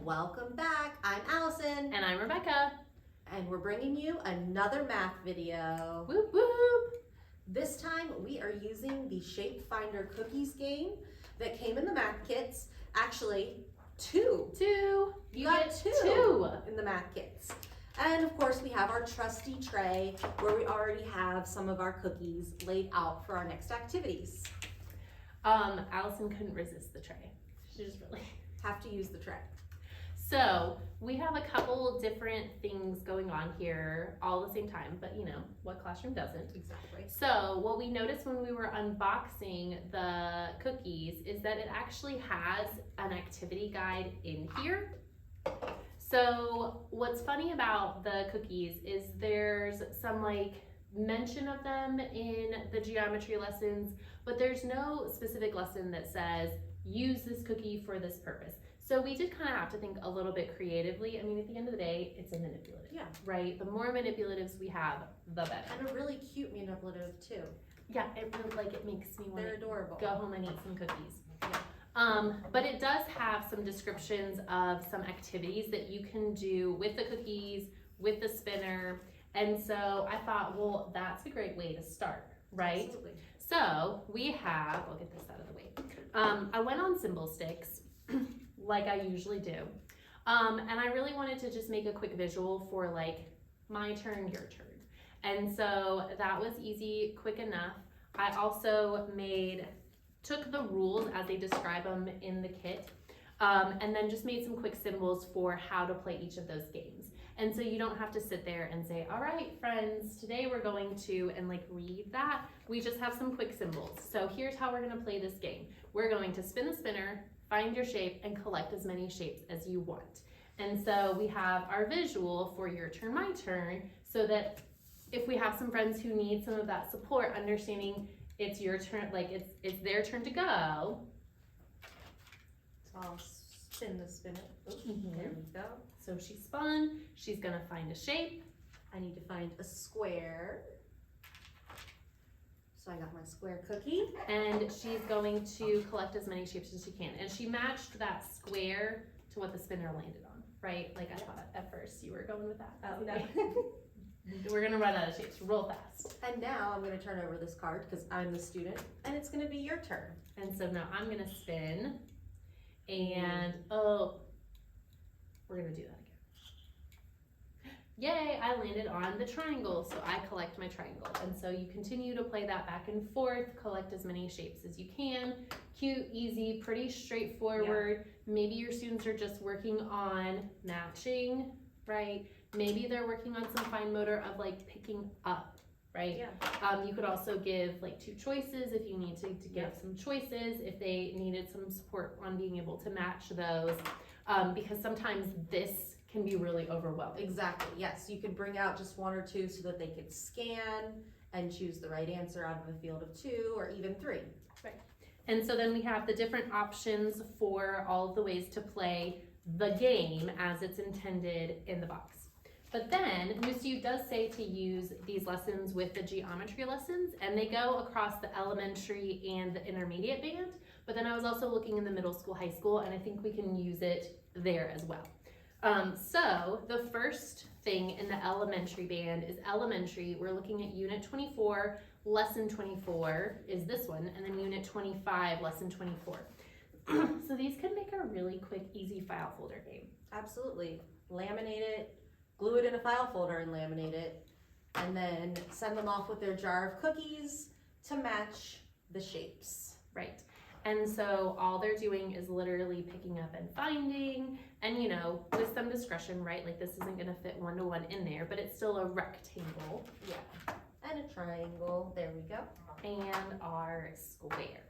welcome back. I'm Allison. And I'm Rebecca. And we're bringing you another math video. Whoop whoop! This time we are using the Shape Finder Cookies game that came in the math kits. Actually, two. You got two in the math kits. And of course we have our trusty tray where we already have some of our cookies laid out for our next activities. Allison couldn't resist the tray. She just really have to use the tray. So we have a couple different things going on here all at the same time, but you know, what classroom doesn't? Exactly. So what we noticed when we were unboxing the cookies is that it actually has an activity guide in here. So what's funny about the cookies is there's some like mention of them in the geometry lessons, but there's no specific lesson that says use this cookie for this purpose. So we did kind of have to think a little bit creatively. I mean, at the end of the day, it's a manipulative. Yeah. Right? The more manipulatives we have, the better. And a really cute manipulative too. Yeah, it really, it makes me want They're adorable. Go home and eat some cookies. Yeah. But it does have some descriptions of some activities that you can do with the cookies, with the spinner. And so I thought, well, that's a great way to start, right? Absolutely. So we have, I'll get this out of the way. I went on Symbol Sticks like I usually do. And I really wanted to just make a quick visual for like my turn, your turn. And so that was easy, quick enough. I also took the rules as they describe them in the kit, and then just made some quick symbols for how to play each of those games. And so you don't have to sit there and say, all right, friends, today we're going to, and like read that. We just have some quick symbols. So here's how we're gonna play this game. We're going to spin the spinner, find your shape, and collect as many shapes as you want. And so we have our visual for your turn, my turn, so that if we have some friends who need some of that support, understanding it's your turn, like it's their turn to go. So I'll spin the spinner. There we go. So she spun, she's gonna find a shape. I need to find a square. So I got my square cookie. And she's going to collect as many shapes as she can. And she matched that square to what the spinner landed on, right? Like I thought at first you were going with that. Oh, no. We're gonna run out of shapes real fast. And now I'm gonna turn over this card because I'm the student and it's gonna be your turn. And so now I'm gonna spin and, oh, we're gonna do that again. Yay, I landed on the triangle, so I collect my triangle. And so you continue to play that back and forth, collect as many shapes as you can. Cute, easy, pretty straightforward. Yeah. Maybe your students are just working on matching, right? Maybe they're working on some fine motor of like picking up, right? Yeah. You could also give like two choices if you need to give some choices, if they needed some support on being able to match those, because sometimes this can be really overwhelming. Exactly, yes. You could bring out just one or two so that they could scan and choose the right answer out of a field of 2 or even 3. Right. And so then we have the different options for all of the ways to play the game as it's intended in the box. But then Musu does say to use these lessons with the geometry lessons, and they go across the elementary and the intermediate band. But then I was also looking in the middle school, high school, and I think we can use it there as well. So the first thing in the elementary band is elementary. We're looking at unit 24, lesson 24 is this one, and then unit 25, lesson 24. So these could make a really quick, easy file folder game. Absolutely. Laminate it, glue it in a file folder and laminate it, and then send them off with their jar of cookies to match the shapes. Right. And so all they're doing is literally picking up and finding, and you know, with some discretion, right? Like this isn't gonna fit one-to-one in there, but it's still a rectangle. Yeah. And a triangle, there we go. And our square.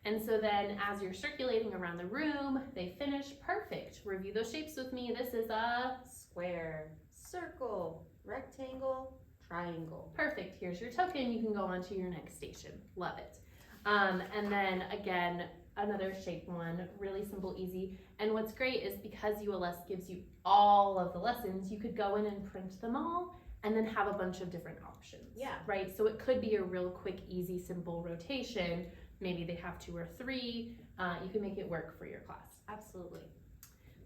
And so then as you're circulating around the room, they finish, perfect. Review those shapes with me. This is a square, circle, rectangle, triangle. Perfect, here's your token. You can go on to your next station. Love it. And then again, another shape one, really simple, easy. And what's great is because ULS gives you all of the lessons, you could go in and print them all and then have a bunch of different options. Yeah. Right, so it could be a real quick, easy, simple rotation. Maybe they have 2 or 3. You can make it work for your class. Absolutely.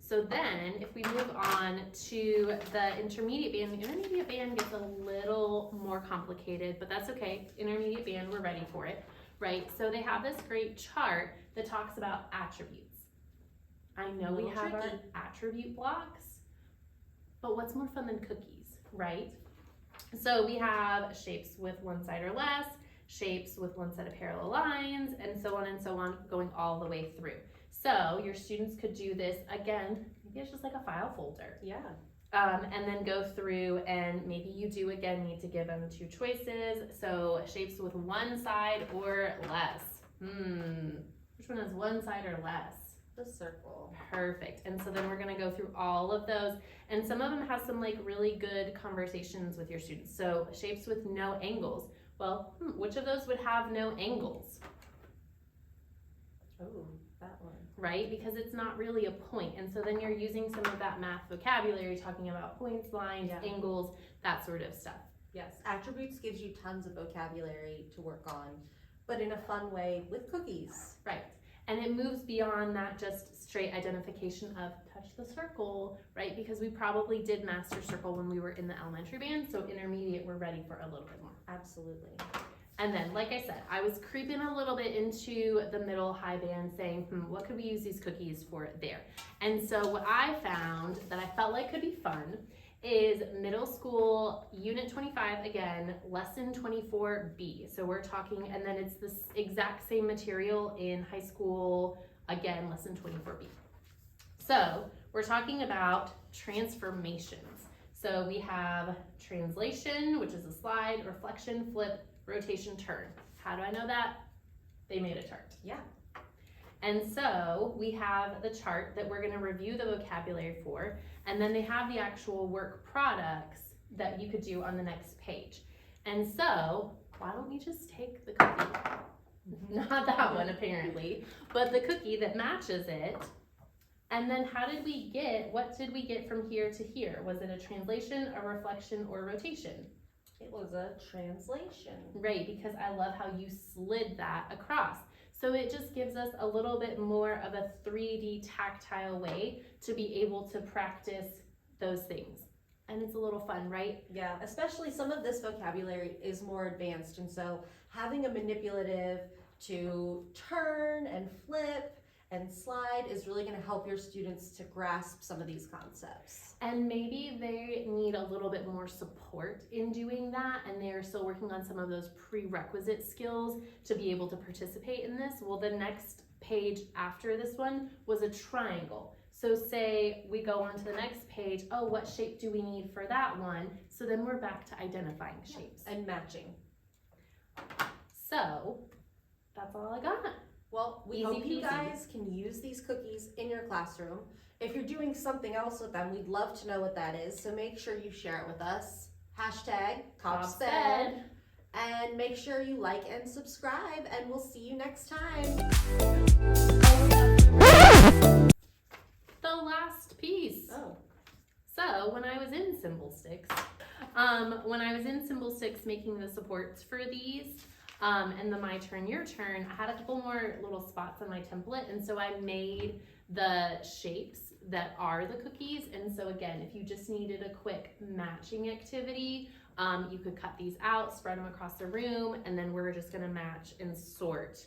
So then if we move on to the intermediate band, the intermediate band gets a little more complicated, but that's okay. Intermediate band, we're ready for it, right? So they have this great chart that talks about attributes. I know we have our attribute blocks, but what's more fun than cookies, right? So we have shapes with one side or less, shapes with one set of parallel lines, and so on, going all the way through. So your students could do this again, maybe it's just like a file folder. Yeah. And then go through, and maybe you do again need to give them 2 choices. So shapes with one side or less. Which one has one side or less? The circle. Perfect. And so then we're gonna go through all of those, and some of them have some like really good conversations with your students. So shapes with no angles. Well, which of those would have no angles? Oh, that one. Right? Because it's not really a point. And so then you're using some of that math vocabulary, talking about points, lines, angles, that sort of stuff. Yes, attributes gives you tons of vocabulary to work on, but in a fun way with cookies. Right. And it moves beyond that just straight identification of touch the circle, right? Because we probably did master circle when we were in the elementary band, so intermediate, we're ready for a little bit more. Absolutely. And then, like I said, I was creeping a little bit into the middle high band saying, what could we use these cookies for there? And so what I found that I felt like could be fun is middle school unit 25, again, lesson 24B. So we're talking, and then it's this exact same material in high school, again, lesson 24B. So we're talking about transformations. So we have translation, which is a slide, reflection, flip, rotation, turn. How do I know that? They made a chart. Yeah. And so we have the chart that we're gonna review the vocabulary for, and then they have the actual work products that you could do on the next page. And so, why don't we just take the cookie, not that one apparently, but the cookie that matches it, and then what did we get from here to here? Was it a translation, a reflection, or a rotation? It was a translation. Right, because I love how you slid that across. So it just gives us a little bit more of a 3D tactile way to be able to practice those things. And it's a little fun, right? Yeah, especially some of this vocabulary is more advanced, and so having a manipulative to turn and flip and slide is really going to help your students to grasp some of these concepts. And maybe they need a little bit more support in doing that, and they're still working on some of those prerequisite skills to be able to participate in this. Well, the next page after this one was a triangle. So say we go on to the next page, oh, what shape do we need for that one? So then we're back to identifying shapes. And matching. So that's all I got. Well, we hope you guys can use these cookies in your classroom. If you're doing something else with them, we'd love to know what that is. So make sure you share it with us. #CopSped. And make sure you like and subscribe, and we'll see you next time. The last piece. Oh. So when I was in Symbol Sticks, making the supports for these, and the my turn, your turn, I had a couple more little spots on my template, and so I made the shapes that are the cookies. And so again, if you just needed a quick matching activity, you could cut these out, spread them across the room, and then we're just gonna match and sort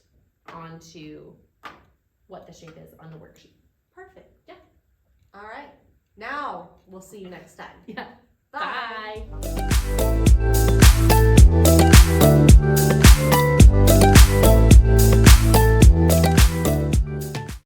onto what the shape is on the worksheet. Perfect. Yeah. All right. Now we'll see you next time. Yeah. Bye. Bye.